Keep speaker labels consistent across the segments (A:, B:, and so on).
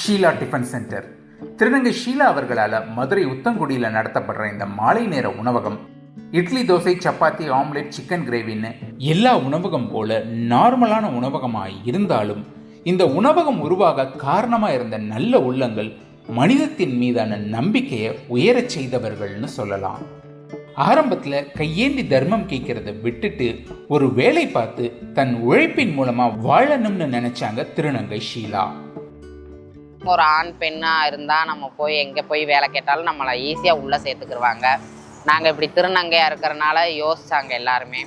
A: Sheila tiffin centre. திருநங்கை ஷீலா அவர்களால் மதுரை உத்தங்குடியில் நடத்தப்படுற இந்த மாலை நேர உணவகம் இட்லி, தோசை, சப்பாத்தி, ஆம்லெட், சிக்கன் கிரேவின்னு எல்லா உணவகம் போல நார்மலான உணவகமாக இருந்தாலும் இந்த உணவகம் உருவாக காரணமாக இருந்த நல்ல உள்ளங்கள் மனிதத்தின் மீதான நம்பிக்கையை உயரச் செய்தவர்கள்னு சொல்லலாம். ஆரம்பத்தில் கையேந்தி தர்மம் கேட்கறத விட்டுட்டு ஒரு வேலை பார்த்து தன் உழைப்பின் மூலமாக வாழணும்னு நினைச்சாங்க திருநங்கை ஷீலா.
B: ஒரு ஆண் பெண்ணாக இருந்தால் நம்ம போய் எங்கே போய் வேலை கேட்டாலும் நம்மளை ஈஸியாக உள்ளே சேர்த்துக்கிடுவாங்க. நாங்கள் இப்படி திருநங்கையாக இருக்கிறனால யோசிச்சாங்க எல்லாருமே.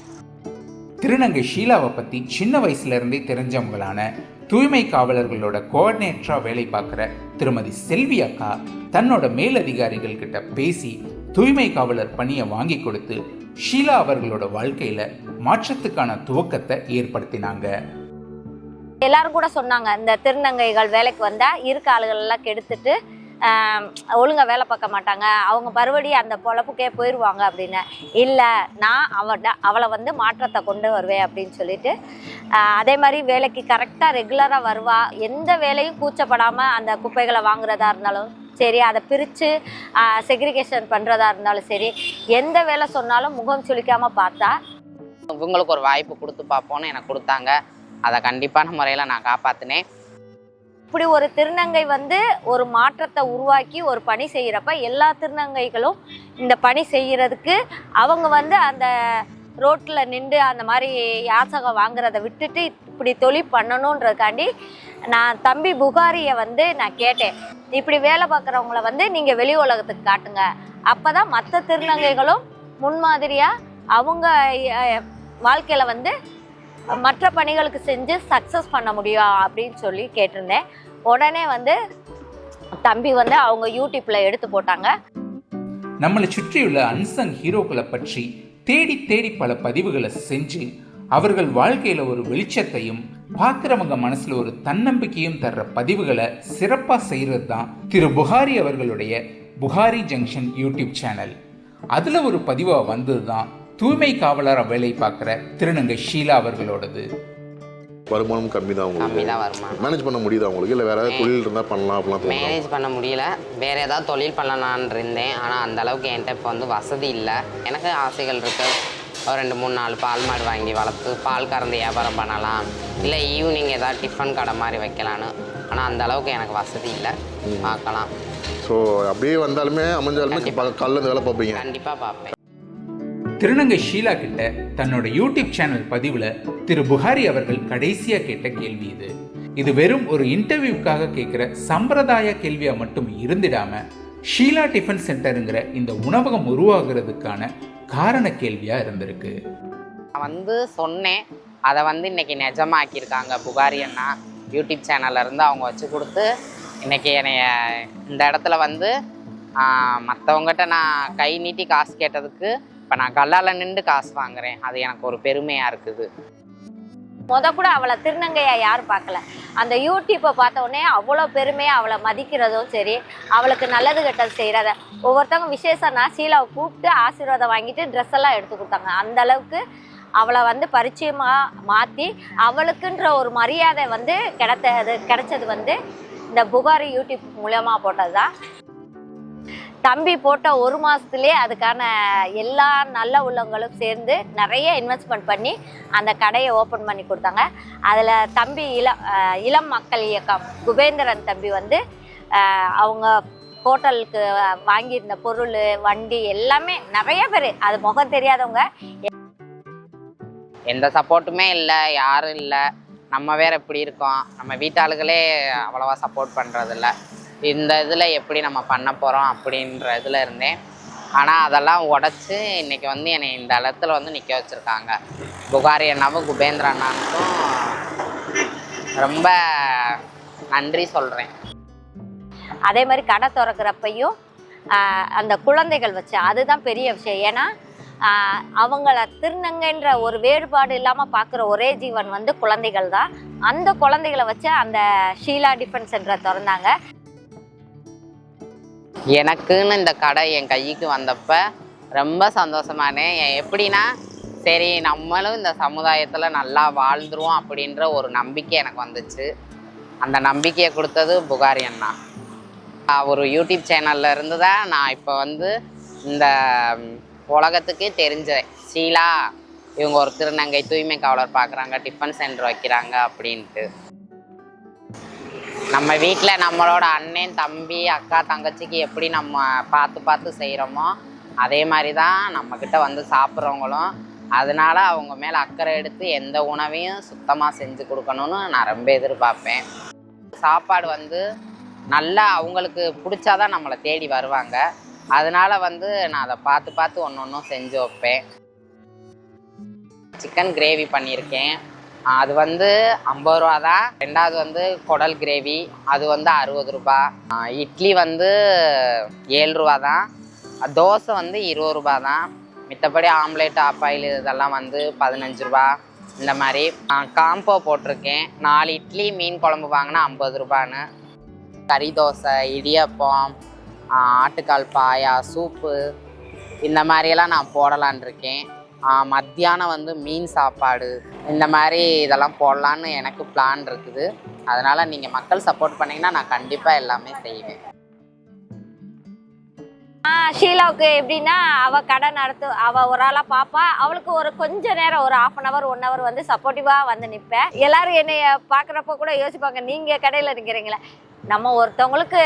A: திருநங்கை ஷீலாவை பற்றி சின்ன வயசுலேருந்தே தெரிஞ்சவங்களான தூய்மை காவலர்களோட கோஆர்டினேட்டராக வேலை பார்க்குற திருமதி செல்வி அக்கா தன்னோட மேலதிகாரிகள் கிட்ட பேசி தூய்மை காவலர் பணியை வாங்கி கொடுத்து ஷீலா அவர்களோட வாழ்க்கையில் மாற்றத்துக்கான துவக்கத்தை ஏற்படுத்தினாங்க.
C: எல்லாரும் கூட சொன்னாங்க, இந்த திருநங்கைகள் வேலைக்கு வந்தால் இருக்க ஆளுகள் எல்லாம் கெடுத்துட்டு ஒழுங்காக வேலை பார்க்க மாட்டாங்க, அவங்க மறுபடி அந்த பொழப்புக்கே போயிடுவாங்க அப்படின்னு. இல்லை, நான் அவளை வந்து மாற்றத்தை கொண்டு வருவேன் அப்படின்னு சொல்லிட்டு அதே மாதிரி வேலைக்கு கரெக்டாக ரெகுலராக வருவா. எந்த வேலையும் கூச்சப்படாமல் அந்த குப்பைகளை வாங்குறதா இருந்தாலும் சரி, அதை பிரித்து செக்ரிகேஷன் பண்ணுறதா இருந்தாலும் சரி, எந்த வேலை சொன்னாலும் முகம் சுளிக்காமல் பார்த்தா.
B: இவங்களுக்கு ஒரு வாய்ப்பு கொடுத்து பார்ப்போன்னு எனக்கு கொடுத்தாங்க. அதை கண்டிப்பான முறையில் நான் காப்பாற்றினேன்.
C: இப்படி ஒரு திருநங்கை வந்து ஒரு மாற்றத்தை உருவாக்கி ஒரு பணி செய்கிறப்ப எல்லா திருநங்கைகளும் இந்த பணி செய்கிறதுக்கு அவங்க வந்து அந்த ரோட்டில் நின்று அந்த மாதிரி யாசகம் வாங்குறதை விட்டுட்டு இப்படி தொழில் பண்ணணுன்றதுக்காண்டி நான் தம்பி புகாரியை வந்து நான் கேட்டேன், இப்படி வேலை பார்க்குறவங்கள வந்து நீங்கள் வெளி உலகத்துக்கு காட்டுங்க, அப்போ தான் மற்ற திருநங்கைகளும் முன்மாதிரியாக அவங்க வாழ்க்கையில் வந்து மற்ற பணிகளுக்கு செஞ்சு சக்ஸஸ் பண்ண முடியும் அப்படின்னு சொல்லி கேட்டிருந்தேன். உடனே வந்து தம்பி வந்து அவங்க யூடியூப்பில் எடுத்து போட்டாங்க.
A: நம்மளை சுற்றியுள்ள அன்சங் ஹீரோக்களை பற்றி தேடி தேடி பல பதிவுகளை செஞ்சு அவர்கள் வாழ்க்கையில் ஒரு வெளிச்சத்தையும் பார்க்குறவங்க மனசில் ஒரு தன்னம்பிக்கையும் தர்ற பதிவுகளை சிறப்பாக செய்கிறது தான் திரு புகாரி அவர்களுடைய புகாரி ஜங்ஷன் யூடியூப் சேனல். அதில் ஒரு பதிவாக வந்தது தான் தூய்மை காவலராக வேலை பார்க்குற திருநங்கை ஷீலா அவர்களோடது.
D: வருமானம் கம்மி தான்
B: வருமானம்.
D: மேனேஜ் பண்ண முடியுது அவங்களுக்கு? இல்லை வேற ஏதாவது தொழில் இருந்தால் பண்ணலாம் அப்படிலாம்?
B: மேனேஜ் பண்ண முடியல, வேற ஏதாவது தொழில் பண்ணலான்னு இருந்தேன். ஆனால் அந்த அளவுக்கு என்கிட்ட இப்போ வந்து வசதி இல்லை. எனக்கு ஆசைகள் இருக்கு, ஒரு 2-3-4 பால் மாடு வாங்கி வளர்த்து பால் கறந்து வியாபாரம் பண்ணலாம், இல்லை ஈவினிங் ஏதாவது டிஃபன் கடை மாதிரி வைக்கலான்னு. ஆனால் அந்த அளவுக்கு எனக்கு வசதி இல்லை, பார்க்கலாம்.
D: ஸோ அப்படியே வந்தாலுமே அமைஞ்சாலுமே கல்ல வேலை பார்ப்பீங்க?
B: கண்டிப்பாக பார்ப்பேன்.
A: திருநங்கை ஷீலா கிட்ட தன்னோட யூடியூப் சேனல் பதிவில் திரு புகாரி அவர்கள் கடைசியாக கேட்ட கேள்வி இது. இது வெறும் ஒரு இன்டர்வியூக்காக கேட்குற சம்பிரதாய கேள்வியாக மட்டும் இருந்திடாம ஷீலா டிஃபன் சென்டருங்கிற இந்த உணவகம் உருவாகிறதுக்கான காரண கேள்வியாக இருந்திருக்கு.
B: நான் வந்து சொன்னேன், அதை வந்து இன்னைக்கு நிஜமாக்கியிருக்காங்க புகாரி அண்ணா. யூடியூப் சேனல்ல இருந்து அவங்க வச்சு கொடுத்து இன்னைக்கு என்னைய இந்த இடத்துல வந்து மற்றவங்ககிட்ட நான் கை நீட்டி காசு கேட்டதுக்கு இப்போ நான் கல்லால் நின்று காசு வாங்குறேன். அது எனக்கு ஒரு பெருமையாக இருக்குது.
C: கூட அவளை திருநங்கையா யாரும் பார்க்கல, அந்த யூடியூப்பை பார்த்த உடனே அவ்வளோ பெருமையாக அவளை மதிக்கிறதும் சரி, அவளுக்கு நல்லது கெட்டது செய்கிறத ஒவ்வொருத்தவங்க விசேஷம்னா ஷீலாவை கூப்பிட்டு ஆசீர்வாதம் வாங்கிட்டு ட்ரெஸ் எல்லாம் எடுத்து கொடுத்தாங்க. அந்த அளவுக்கு அவளை வந்து பரிச்சயமாக மாற்றி அவளுக்குன்ற ஒரு மரியாதை வந்து கிடைச்சது வந்து இந்த புகாரி யூடியூப் மூலமாக போட்டது தான். தம்பி போட்ட 1 மாதத்துலேயே அதுக்கான எல்லா நல்ல உள்ளவங்களும் சேர்ந்து நிறைய இன்வெஸ்ட்மெண்ட் பண்ணி அந்த கடையை ஓப்பன் பண்ணி கொடுத்தாங்க. அதில் தம்பி இளம் மக்கள் இயக்கம் குபேந்திரன் தம்பி வந்து அவங்க ஹோட்டலுக்கு வாங்கியிருந்த பொருள், வண்டி எல்லாமே நிறைய பேர், அது முகம் தெரியாதவங்க,
B: எந்த சப்போர்ட்டுமே இல்லை, யாரும் இல்லை. நம்ம வேற எப்படி இருக்கோம், நம்ம வீட்டாளுகளே அவ்வளோவா சப்போர்ட் பண்ணுறதில்ல. இந்த இதில் எப்படி நம்ம பண்ண போகிறோம் அப்படின்ற இதில் இருந்தேன். ஆனால் அதெல்லாம் உடச்சி இன்றைக்கி வந்து என்னை இந்த இடத்துல வந்து நிற்க வச்சுருக்காங்க. புகாரி அண்ணாவும் குபேந்திர அண்ணாவுக்கும் ரொம்ப நன்றி சொல்கிறேன்.
C: அதே மாதிரி கடை திறக்கிறப்பையும் அந்த குழந்தைகள் வச்சு அதுதான் பெரிய விஷயம். ஏன்னா அவங்கள திருநங்கைன்ற ஒரு வேறுபாடு இல்லாமல் பார்க்குற ஒரே ஜீவன் வந்து குழந்தைகள் தான். அந்த குழந்தைகளை வச்சு அந்த ஷீலா டிஃபன் சென்டரை திறந்தாங்க.
B: எனக்குன்னு இந்த கடை என் கைக்கு வந்தப்போ ரொம்ப சந்தோஷமானேன். எப்படின்னா, சரி நம்மளும் இந்த சமுதாயத்தில் நல்லா வாழ்ந்துருவோம் அப்படின்ற ஒரு நம்பிக்கை எனக்கு வந்துச்சு. அந்த நம்பிக்கையை கொடுத்தது புகாரி அண்ணா. ஒரு யூடியூப் சேனல்ல இருந்து தான் நான் இப்போ வந்து இந்த உலகத்துக்கே தெரிஞ்சேன். ஷீலா இவங்க ஒரு திருநங்கை தூய்மை காவலர் பார்க்குறாங்க, டிஃபன் சென்டர் வைக்கிறாங்க அப்படின்ட்டு. நம்ம வீட்டில் நம்மளோட அண்ணன் தம்பி அக்கா தங்கச்சிக்கு எப்படி நம்ம பார்த்து பார்த்து செய்கிறோமோ அதே மாதிரி தான் நம்மக்கிட்ட வந்து சாப்பிட்றவங்களும். அதனால அவங்க மேலே அக்கறை எடுத்து எந்த உணவையும் சுத்தமாக செஞ்சு கொடுக்கணும்னு நான் ரொம்ப எதிர்பார்ப்பேன். சாப்பாடு வந்து நல்லா அவங்களுக்கு பிடிச்சாதான் நம்மளை தேடி வருவாங்க. அதனால வந்து நான் அதை பார்த்து பார்த்து ஒன்று ஒன்றும் செஞ்சு வைப்பேன். சிக்கன் கிரேவி பண்ணியிருக்கேன். அது வந்து 50 ரூபா தான். ரெண்டாவது வந்து குடல் கிரேவி, அது வந்து 60 ரூபா. இட்லி வந்து 7 ரூபா தான். தோசை வந்து 20 ரூபா தான். மித்தபடி ஆம்லேட் ஆப்பாயில் இதெல்லாம் வந்து 15 ரூபா. இந்த மாதிரி காம்போ போட்டிருக்கேன். 4 இட்லி மீன் குழம்பு வாங்கினா 50 ரூபான்னு. கறி தோசை, இடியப்பம், ஆட்டுக்கால் பாயா, சூப்பு இந்த மாதிரியெல்லாம் நான் போடலான் இருக்கேன். மத்தியானம் வந்து மீன் சாப்பாடு இந்த மாதிரி இதெல்லாம் போடலான்னு எனக்கு பிளான் இருக்குது. அதனால் நீங்கள் மக்கள் சப்போர்ட் பண்ணிங்கன்னா நான் கண்டிப்பாக எல்லாமே செய்வேன்.
C: ஷீலாவுக்கு எப்படின்னா அவள் கடை அவள் ஒரு ஆளாக பாப்பா. அவளுக்கு ஒரு கொஞ்ச நேரம் ஒரு 1/2 hour 1 hour வந்து சப்போர்ட்டிவாக வந்து நிற்பேன். எல்லாரும் என்னைய பார்க்குறப்ப கூட யோசிப்பாங்க, நீங்கள் கடையில் நிற்கிறீங்களே. நம்ம ஒருத்தவங்களுக்கு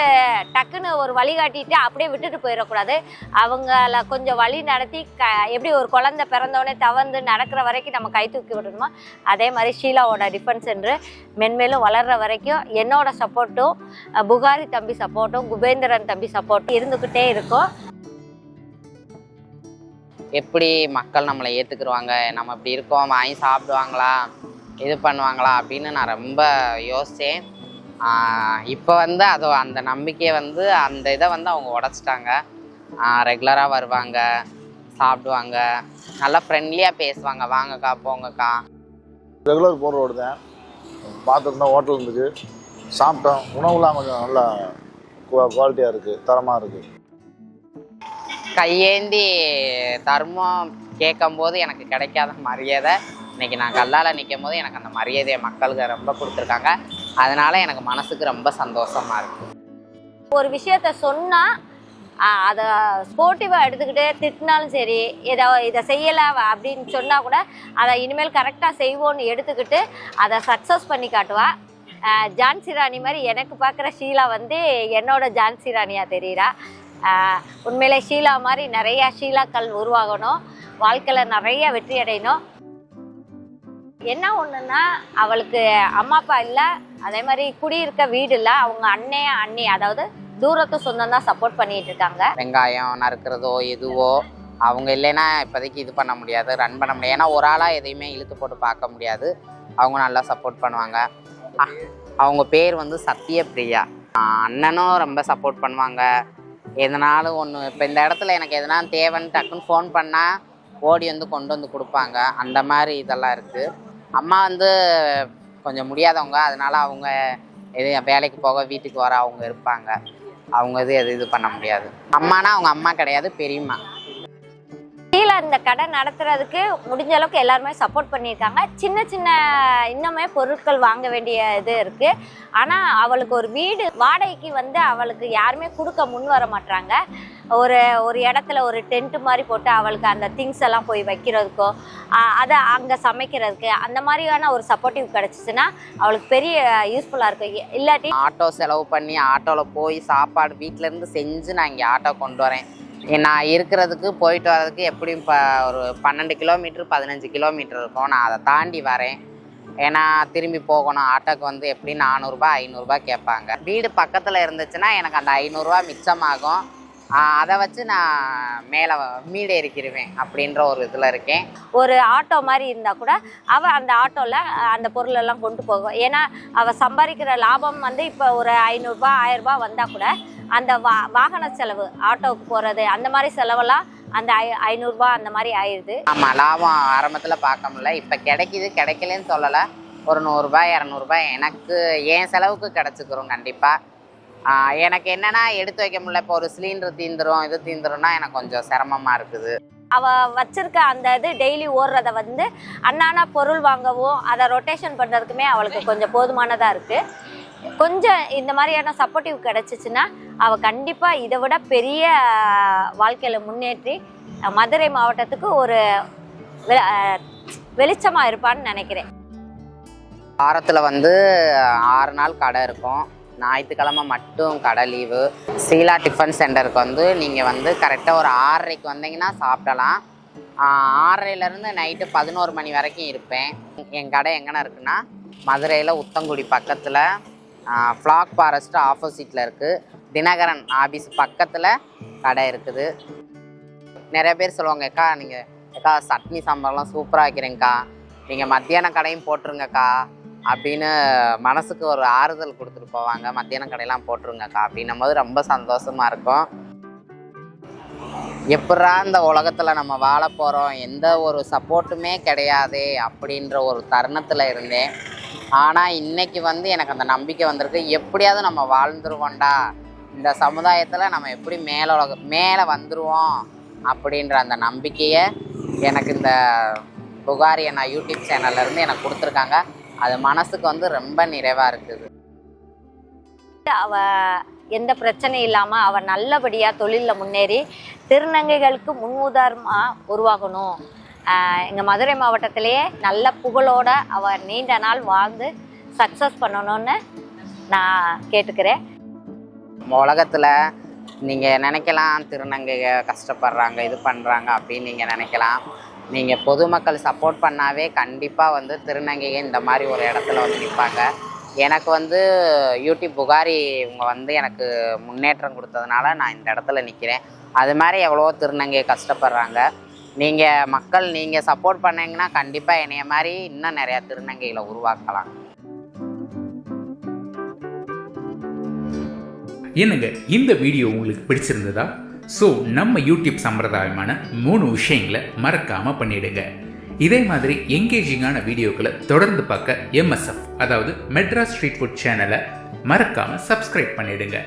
C: டக்குன்னு ஒரு வழி காட்டிட்டு அப்படியே விட்டுட்டு போயிடக்கூடாது. அவங்கள கொஞ்சம் வழி நடத்தி எப்படி ஒரு குழந்தை பிறந்தவொடனே தவந்து நடக்கிற வரைக்கும் நம்ம கை தூக்கி விடணுமோ அதே மாதிரி ஷீலாவோட டிஃபன் சென்டர் மென்மேலும் வளர்கிற வரைக்கும் என்னோட சப்போர்ட்டும் புகாரி தம்பி சப்போர்ட்டும் குபேந்திரன் தம்பி சப்போர்ட்டும் இருந்துக்கிட்டே இருக்கும்.
B: எப்படி மக்கள் நம்மளை ஏற்றுக்குருவாங்க, நம்ம இப்படி இருக்கோம் வாங்கி சாப்பிடுவாங்களா, இது பண்ணுவாங்களா அப்படின்னு நான் ரொம்ப யோசித்தேன். இப்போ வந்து அந்த நம்பிக்கையை வந்து அந்த இதை வந்து அவங்க உடச்சிட்டாங்க. ரெகுலராக வருவாங்க, சாப்பிடுவாங்க, நல்லா ஃப்ரெண்ட்லியாக பேசுவாங்க. வாங்கக்கா போங்கக்கா.
E: ரெகுலர் போகிற ரோடு தான். பார்த்துருந்தோம், ஹோட்டல் இருந்துச்சு, சாப்பிட்டோம். உணவுலாம் கொஞ்சம் நல்லா குவாலிட்டியாக இருக்குது, தரமாக இருக்குது.
B: கையேந்தி தர்மம் கேட்கும்போது எனக்கு கிடைக்காத மரியாதை இன்னைக்கு நான் கல்லால் நிற்கும் போது எனக்கு அந்த மரியாதையை மக்களுக்கு ரொம்ப கொடுத்துருக்காங்க. அதனால எனக்கு மனசுக்கு ரொம்ப சந்தோஷமா இருக்கு.
C: ஒரு விஷயத்த சொன்னா அதை ஸ்போர்ட்டிவாக எடுத்துக்கிட்டு திட்டினாலும் சரி, இதை செய்யலை அப்படின்னு சொன்னால் கூட அதை இனிமேல் கரெக்டாக செய்வோன்னு எடுத்துக்கிட்டு அதை சக்ஸஸ் பண்ணி காட்டுவா. ஜான்சி ராணி மாதிரி எனக்கு பார்க்குற ஷீலா வந்து என்னோட ஜான்சி ராணியாக தெரியுறா. உண்மையிலே ஷீலா மாதிரி நிறையா ஷீலாக்கள் உருவாகணும், வாழ்க்கையில் நிறைய வெற்றி அடையணும். என்ன ஒன்றுன்னா அவளுக்கு அம்மா அப்பா இல்லை, அதே மாதிரி குடியிருக்க வீடு இல்லை. அவங்க அண்ணி அதாவது தூரத்து சொந்தம் தான் சப்போர்ட் பண்ணிட்டு இருக்காங்க.
B: வெங்காயம் நறுக்கிறதோ எதுவோ அவங்க இல்லைன்னா இப்போதைக்கு இது பண்ண முடியாது, ரன் பண்ண முடியாது. ஏன்னா ஒரு ஆளாக எதையுமே இழுத்து போட்டு பார்க்க முடியாது. அவங்க நல்லா சப்போர்ட் பண்ணுவாங்க. அவங்க பேர் வந்து சத்யபிரியா. அண்ணனும் ரொம்ப சப்போர்ட் பண்ணுவாங்க. எதனாலும் ஒன்று இப்போ இந்த இடத்துல எனக்கு எதனா தேவைன்னு டக்குன்னு ஃபோன் பண்ணால் ஓடி வந்து கொண்டு வந்து கொடுப்பாங்க. அந்த மாதிரி இதெல்லாம் இருக்குது. அம்மா வந்து கொஞ்சம் முடியாதவங்க, அதனால அவங்க எது வேலைக்கு போக வீட்டுக்கு வர அவங்க இருப்பாங்க. அவங்க இது பண்ண முடியாது. அம்மானா அவங்க அம்மா கிடையாது, பெரியம்மா.
C: ஷீலா இந்த கடை நடத்துறதுக்கு முடிஞ்ச அளவுக்கு எல்லாருமே சப்போர்ட் பண்ணியிருக்காங்க. சின்ன சின்ன இன்னுமே பொருட்கள் வாங்க வேண்டிய இது இருக்குது. ஆனால் அவளுக்கு ஒரு வீடு வாடகைக்கு வந்து அவளுக்கு யாருமே கொடுக்க முன் வர மாட்டாங்க. ஒரு இடத்துல ஒரு டென்ட்டு மாதிரி போட்டு அவளுக்கு அந்த திங்ஸ் எல்லாம் போய் வைக்கிறதுக்கோ அதை அங்கே சமைக்கிறதுக்கு அந்த மாதிரியான ஒரு சப்போர்ட்டிவ் கிடச்சிச்சின்னா அவளுக்கு பெரிய யூஸ்ஃபுல்லாக இருக்கும். இல்லாட்டி
B: ஆட்டோ செலவு பண்ணி ஆட்டோவில் போய் சாப்பாடு வீட்டிலேருந்து செஞ்சு நான் இங்கே ஆட்டோ கொண்டு வரேன். நான் இருக்கிறதுக்கு போயிட்டு வர்றதுக்கு எப்படியும் இப்போ ஒரு 12 கிலோமீட்டர் 15 கிலோமீட்டர் இருக்கும். நான் அதை தாண்டி வரேன். ஏன்னா திரும்பி போகணும். ஆட்டோக்கு வந்து எப்படி 400 ரூபா 500 ரூபா கேட்பாங்க. வீடு பக்கத்தில் இருந்துச்சுன்னா எனக்கு அந்த 500 ரூபா மிச்சமாகும். அதை வச்சு நான் மேலே மீடு ஏறிக்கிடுவேன் அப்படின்ற ஒரு இதில் இருக்கேன்.
C: ஒரு ஆட்டோ மாதிரி இருந்தால் கூட அவள் அந்த ஆட்டோவில் அந்த பொருளெல்லாம் கொண்டு போகும். ஏன்னா அவள் சம்பாதிக்கிற லாபம் வந்து இப்போ ஒரு 500 ரூபா 1000 ரூபா வந்தால் கூட அந்த வாகன செலவு ஆட்டோவுக்கு போகிறது அந்த மாதிரி செலவெல்லாம் அந்த 500 ரூபா அந்த மாதிரி ஆயிடுது.
B: ஆமாம், லாபம் ஆரம்பத்தில் பார்க்க முடியல. இப்போ கிடைக்கிது, கிடைக்கலன்னு சொல்லலை. ஒரு 100 ரூபாய் 200 ரூபாய் எனக்கு என் செலவுக்கு கிடச்சிக்கிறோம் கண்டிப்பாக. எனக்கு என்னென்னா எடுத்து வைக்க முடியல. இப்போ ஒரு சிலிண்டர் தீந்துரும், இது தீந்துரும்னா எனக்கு கொஞ்சம் சிரமமாக இருக்குது.
C: அவள் வச்சிருக்க அந்த இது டெய்லி ஓடுறத வந்து அண்ணானா பொருள் வாங்கவும் அதை ரொட்டேஷன் பண்ணுறதுக்குமே அவளுக்கு கொஞ்சம் போதுமானதாக இருக்குது. கொஞ்சம் இந்த மாதிரியான சப்போர்ட்டிவ் கிடைச்சிச்சுன்னா அவள் கண்டிப்பாக இதை விட பெரிய வாழ்க்கையில் முன்னேற்றி மதுரை மாவட்டத்துக்கு ஒரு வெளிச்சமாக இருப்பான்னு நினைக்கிறேன்.
B: வாரத்தில் வந்து 6 நாள் கடை இருக்கும். ஞாயிற்றுக்கிழமை மட்டும் கடை லீவு. சீலா டிஃபன் சென்டருக்கு வந்து நீங்கள் வந்து கரெக்டாக ஒரு 6:30க்கு வந்தீங்கன்னா சாப்பிடலாம். 6:30லேருந்து நைட்டு 11 மணி வரைக்கும் இருப்பேன். என் கடை எங்கன்னா இருக்குன்னா மதுரையில் உத்தங்குடி பக்கத்தில் ஃப்ளாக் ஃபாரஸ்ட் ஆப்போசிட்டில் இருக்குது. தினகரன் ஆஃபீஸ் பக்கத்தில் கடை இருக்குது. நிறைய பேர் சொல்லுவாங்க, அக்கா சட்னி சாம்பார்லாம் சூப்பராக வைக்கிறேங்க்கா, நீங்கள் மத்தியான கடையும் போட்டுருங்கக்கா அப்படின்னு மனசுக்கு ஒரு ஆறுதல் கொடுத்துட்டு போவாங்க. மத்தியான கடையெல்லாம் போட்டுருங்கக்கா அப்படின்னும் போது ரொம்ப சந்தோஷமாக இருக்கும். எப்படா இந்த உலகத்தில் நம்ம வாழ போகிறோம், எந்த ஒரு சப்போர்ட்டுமே கிடையாது அப்படின்ற ஒரு தருணத்தில் இருந்தேன். ஆனால் இன்றைக்கி வந்து எனக்கு அந்த நம்பிக்கை வந்திருக்கு. எப்படியாவது நம்ம வாழ்ந்துருவோண்டா, இந்த சமுதாயத்தில் நம்ம எப்படி மேலே வந்துடுவோம் அப்படின்ற அந்த நம்பிக்கையை எனக்கு இந்த புகாரி அண்ணா யூடியூப் சேனல்லேருந்து எனக்கு கொடுத்துருக்காங்க. அது மனசுக்கு வந்து ரொம்ப நிறைவாக இருக்குது.
C: அவள் எந்த பிரச்சனையும் இல்லாமல் அவள் நல்லபடியாக தொழிலில் முன்னேறி திருநங்கைகளுக்கு முன்னுதாரணமாக உருவாகணும். எங்கள் மதுரை மாவட்டத்திலேயே நல்ல புகழோடு அவள் நீண்ட நாள் வாழ்ந்து சக்ஸஸ் பண்ணணும்னு நான் கேட்டுக்கிறேன்.
B: உலகத்தில் நீங்கள் நினைக்கலாம் திருநங்கைக கஷ்டப்படுறாங்க, இது பண்ணுறாங்க அப்படின்னு நீங்கள் நினைக்கலாம். நீங்கள் பொதுமக்கள் சப்போர்ட் பண்ணாவே கண்டிப்பாக வந்து திருநங்கைக இந்த மாதிரி ஒரு இடத்துல வந்து நிற்பாங்க. எனக்கு வந்து யூடியூப் புகாரி இவங்க வந்து எனக்கு முன்னேற்றம் கொடுத்ததுனால நான் இந்த இடத்துல நிற்கிறேன். அது மாதிரி எவ்வளோ திருநங்கை கஷ்டப்படுறாங்க. நீங்கள் சப்போர்ட் பண்ணீங்கன்னா கண்டிப்பாக என்னைய மாதிரி இன்னும் நிறையா திருநங்கைகளை உருவாக்கலாம்.
A: என்னங்க, இந்த வீடியோ உங்களுக்கு பிடிச்சிருந்ததா? ஸோ நம்ம யூடியூப் சம்பிரதாயமான 3 விஷயங்களை மறக்காமல் பண்ணிடுங்க. இதே மாதிரி என்கேஜிங்கான வீடியோக்களை தொடர்ந்து பார்க்க MSF அதாவது மெட்ராஸ் ஸ்ட்ரீட் ஃபுட் சேனலை மறக்காமல் சப்ஸ்கிரைப் பண்ணிடுங்க.